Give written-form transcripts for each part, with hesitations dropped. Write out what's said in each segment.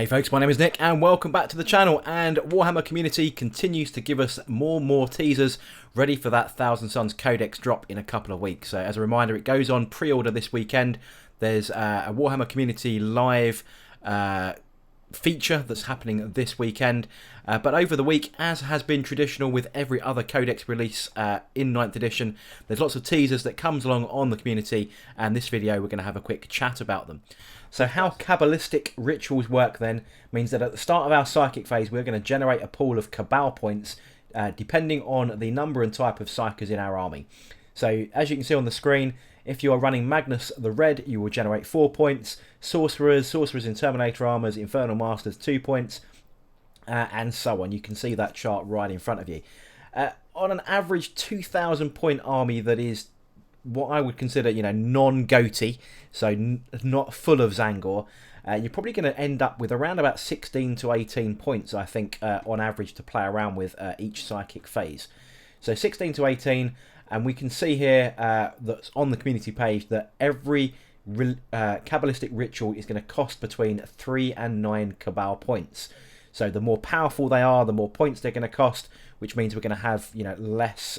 Hey folks, my name is Nick and welcome back to the channel, and Warhammer Community continues to give us more and more teasers ready for that Thousand Sons Codex drop in a couple of weeks. So as a reminder, it goes on pre-order this weekend. There's a Warhammer Community live feature that's happening this weekend, but over the week, as has been traditional with every other Codex release in 9th edition, there's lots of teasers that comes along on the community, and this video we're going to have a quick chat about them. So how Kabbalistic rituals work then means that at the start of our psychic phase we're going to generate a pool of Cabal points depending on the number and type of psychers in our army. So as you can see on the screen, if you are running Magnus the Red, you will generate 4 points, Sorcerers in Terminator Armors, Infernal Masters 2 points, and so on. You can see that chart right in front of you. On an average 2,000 point army that is what I would consider, you know, non-goaty, so not full of Zangor, you're probably going to end up with around about 16 to 18 points, I think, on average to play around with each psychic phase. So 16 to 18, and we can see here that's on the community page that every Kabbalistic ritual is going to cost between 3 and 9 Cabal points. So the more powerful they are, the more points they're going to cost, which means we're going to have, you know, less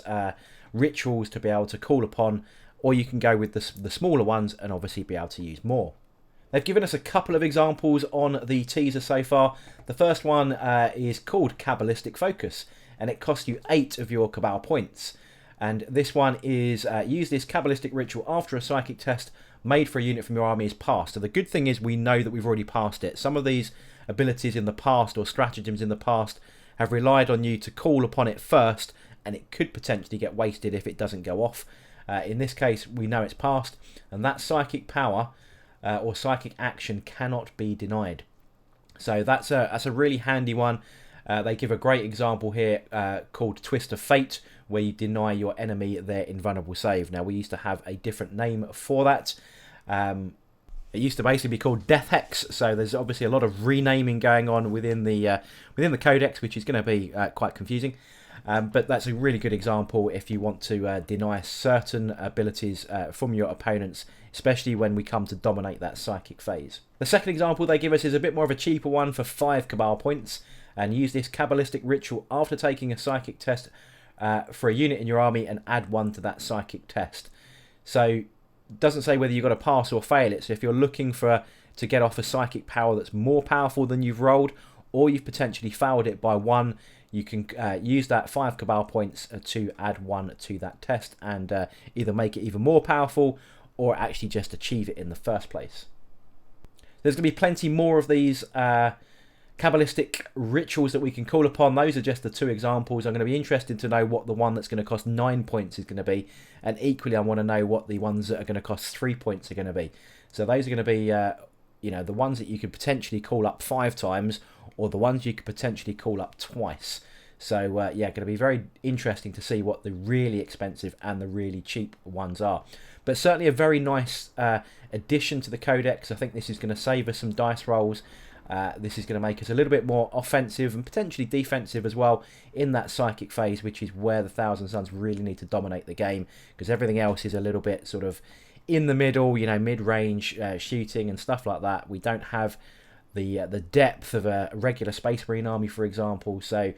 rituals to be able to call upon, or you can go with the smaller ones and obviously be able to use more. They've given us a couple of examples on the teaser so far. The first one is called Cabbalistic Focus, and it costs you 8 of your Cabal points. And this one is use this Kabbalistic ritual after a psychic test made for a unit from your army is passed. So the good thing is we know that we've already passed it. Some of these abilities in the past or stratagems in the past have relied on you to call upon it first, and it could potentially get wasted if it doesn't go off. In this case, we know it's passed, and that psychic power or psychic action cannot be denied. So that's a really handy one. They give a great example here called Twist of Fate, where you deny your enemy their invulnerable save. Now, we used to have a different name for that. It used to basically be called Death Hex, so there's obviously a lot of renaming going on within the Codex, which is going to be quite confusing. But that's a really good example if you want to deny certain abilities from your opponents, especially when we come to dominate that psychic phase. The second example they give us is a bit more of a cheaper one for 5 Cabal points, and use this Kabbalistic ritual after taking a psychic test for a unit in your army and add 1 to that psychic test. So it doesn't say whether you've got to pass or fail it, so if you're looking to get off a psychic power that's more powerful than you've rolled, or you've potentially failed it by 1, you can use that 5 Cabal points to add 1 to that test and either make it even more powerful or actually just achieve it in the first place. There's going to be plenty more of these Kabbalistic rituals that we can call upon. Those are just the 2 examples. I'm going to be interested to know what the one that's going to cost 9 points is going to be, and equally I want to know what the ones that are going to cost 3 points are going to be. So those are going to be you know, the ones that you could potentially call up 5 times, or the ones you could potentially call up twice. So yeah, going to be very interesting to see what the really expensive and the really cheap ones are. But certainly a very nice addition to the Codex. I think this is going to save us some dice rolls. This is going to make us a little bit more offensive and potentially defensive as well in that psychic phase, which is where the Thousand Sons really need to dominate the game, because everything else is a little bit sort of in the middle, you know, mid-range shooting and stuff like that. We don't have the depth of a regular Space Marine army, for example, so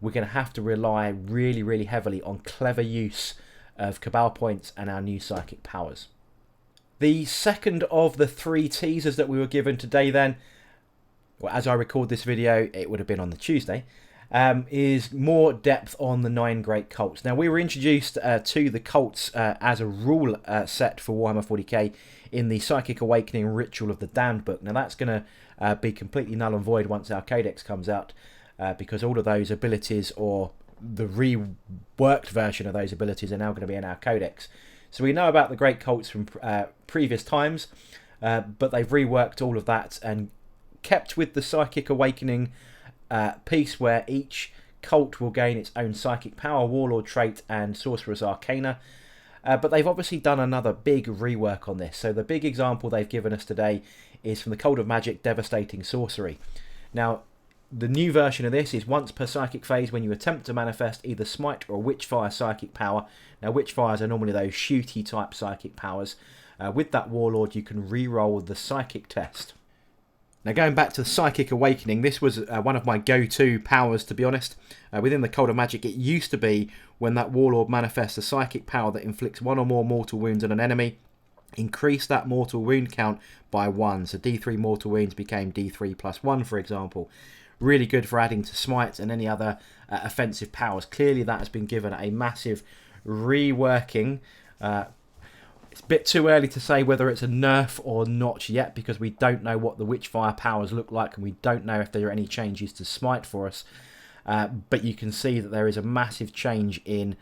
we're going to have to rely really, really heavily on clever use of Cabal points and our new psychic powers. The second of the 3 teasers that we were given today then, well, as I record this video, it would have been on the Tuesday, is more depth on the 9 great cults. Now, we were introduced to the cults as a rule set for Warhammer 40k in the Psychic Awakening Ritual of the Damned book. Now, that's going to be completely null and void once our Codex comes out, because all of those abilities, or the reworked version of those abilities, are now going to be in our Codex. So we know about the great cults from previous times, but they've reworked all of that and kept with the Psychic Awakening piece, where each cult will gain its own psychic power, warlord trait and sorcerer's arcana, but they've obviously done another big rework on this. So the big example they've given us today is from the Cult of Magic Devastating Sorcery. Now, the new version of this is once per psychic phase when you attempt to manifest either smite or witchfire psychic power. Now, witchfires are normally those shooty type psychic powers. With that warlord you can re-roll the psychic test. Now, going back to Psychic Awakening, this was one of my go-to powers, to be honest. Within the Cult of Magic, it used to be when that Warlord manifests a psychic power that inflicts 1 or more mortal wounds on an enemy, increase that mortal wound count by 1. So D3 mortal wounds became D3 plus 1, for example. Really good for adding to Smite and any other offensive powers. Clearly, that has been given a massive reworking. It's a bit too early to say whether it's a nerf or not yet, because we don't know what the Witchfire powers look like, and we don't know if there are any changes to Smite for us. But you can see that there is a massive change in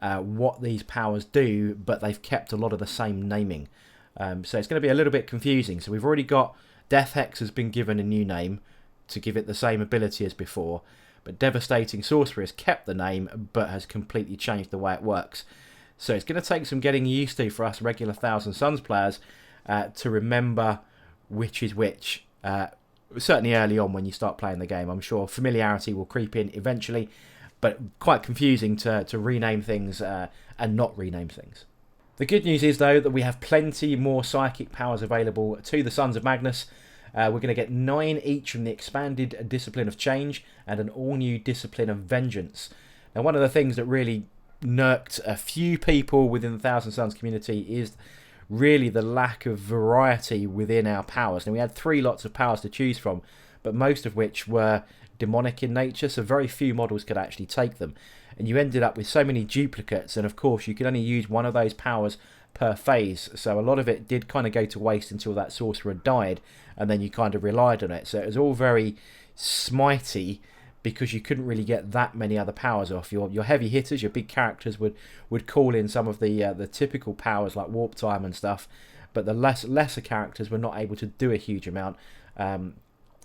what these powers do, but they've kept a lot of the same naming. So it's going to be a little bit confusing. So we've already got Death Hex has been given a new name to give it the same ability as before, but Devastating Sorcery has kept the name but has completely changed the way it works. So it's going to take some getting used to for us regular Thousand Suns players to remember which is which. Certainly early on when you start playing the game. I'm sure familiarity will creep in eventually, but quite confusing to rename things and not rename things. The good news is, though, that we have plenty more psychic powers available to the Sons of Magnus. We're going to get 9 each from the expanded Discipline of Change and an all-new Discipline of Vengeance. Now, one of the things that really nerked a few people within the Thousand Suns community is really the lack of variety within our powers. Now, we had 3 lots of powers to choose from, but most of which were demonic in nature, so very few models could actually take them. And you ended up with so many duplicates, and of course you could only use one of those powers per phase, so a lot of it did kind of go to waste until that sorcerer died, and then you kind of relied on it. So it was all very smitey, because you couldn't really get that many other powers off. Your heavy hitters, your big characters would call in some of the typical powers like Warp Time and stuff, but the lesser characters were not able to do a huge amount,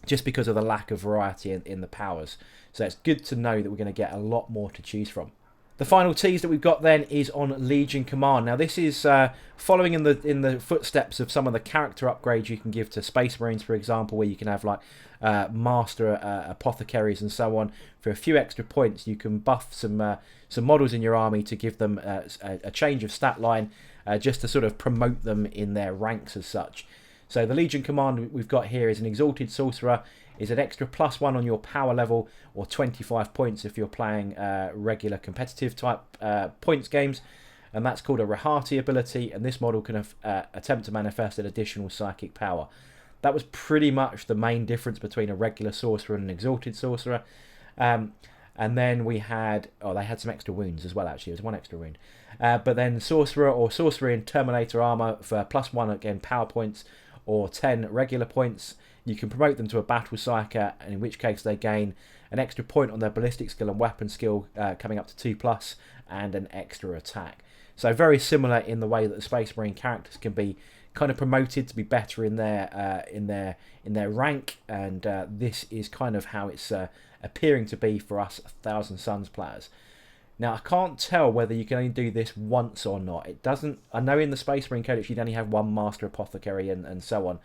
just because of the lack of variety in the powers. So it's good to know that we're going to get a lot more to choose from. The final tease that we've got then is on Legion Command. Now this is following in the footsteps of some of the character upgrades you can give to Space Marines, for example, where you can have like Master Apothecaries and so on. For a few extra points, you can buff some models in your army to give them a change of stat line, just to sort of promote them in their ranks as such. So the Legion Command we've got here is an Exalted Sorcerer, is an extra +1 on your power level, or 25 points if you're playing regular competitive type points games, and that's called a Rahati ability, and this model can attempt to manifest an additional psychic power. That was pretty much the main difference between a regular sorcerer and an Exalted Sorcerer. And then we had, they had some extra wounds as well, actually. It was 1 extra wound. But then Sorcerer or Sorcerer in Terminator Armor for +1, again, power points, or 10 regular points. You can promote them to a Battle Psyker, in which case they gain an extra point on their ballistic skill and weapon skill, coming up to 2+, and an extra attack. So very similar in the way that the Space Marine characters can be kind of promoted to be better in their rank, and this is kind of how it's appearing to be for us Thousand Suns players. Now I can't tell whether you can only do this once or not. It doesn't. I know in the Space Marine Codex you'd only have 1 Master Apothecary and so on,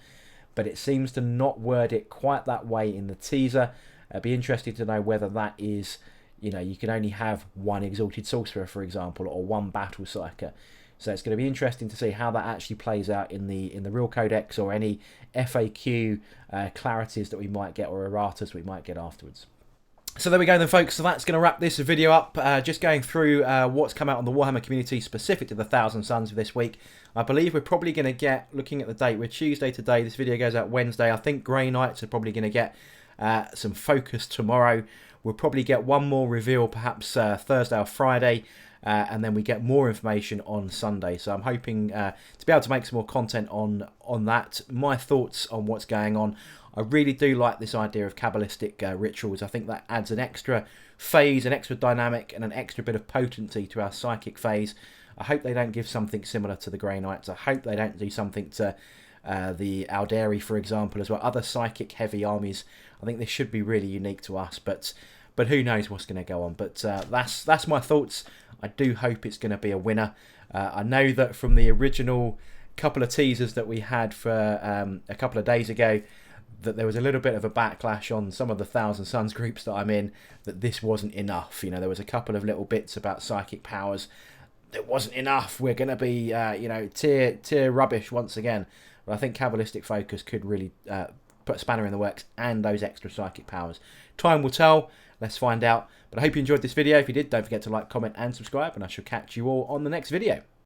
but it seems to not word it quite that way in the teaser. I'd be interested to know whether that is, you can only have 1 Exalted Sorcerer, for example, or 1 Battle Psyker. So it's going to be interesting to see how that actually plays out in the real codex, or any FAQ clarities that we might get, or erratas we might get afterwards. So there we go then, folks. So that's going to wrap this video up. Just going through what's come out on the Warhammer community specific to the Thousand Suns for this week. I believe we're probably going to get, looking at the date, we're Tuesday today. This video goes out Wednesday. I think Grey Knights are probably going to get some focus tomorrow. We'll probably get 1 more reveal, perhaps Thursday or Friday. And then we get more information on Sunday. So I'm hoping to be able to make some more content on that. My thoughts on what's going on. I really do like this idea of Kabbalistic rituals. I think that adds an extra phase, an extra dynamic, and an extra bit of potency to our psychic phase. I hope they don't give something similar to the Grey Knights. I hope they don't do something to the Alderi, for example, as well. Other psychic heavy armies. I think this should be really unique to us, but who knows what's going to go on. But that's my thoughts. I do hope it's going to be a winner. I know that from the original couple of teasers that we had for a couple of days ago, that there was a little bit of a backlash on some of the Thousand Suns groups that I'm in, that this wasn't enough. There was a couple of little bits about psychic powers. It wasn't enough. We're going to be, tier rubbish once again. But I think Kabbalistic focus could really put a spanner in the works and those extra psychic powers? Time will tell. Let's find out. But I hope you enjoyed this video. If you did, don't forget to like, comment and subscribe, and I shall catch you all on the next video.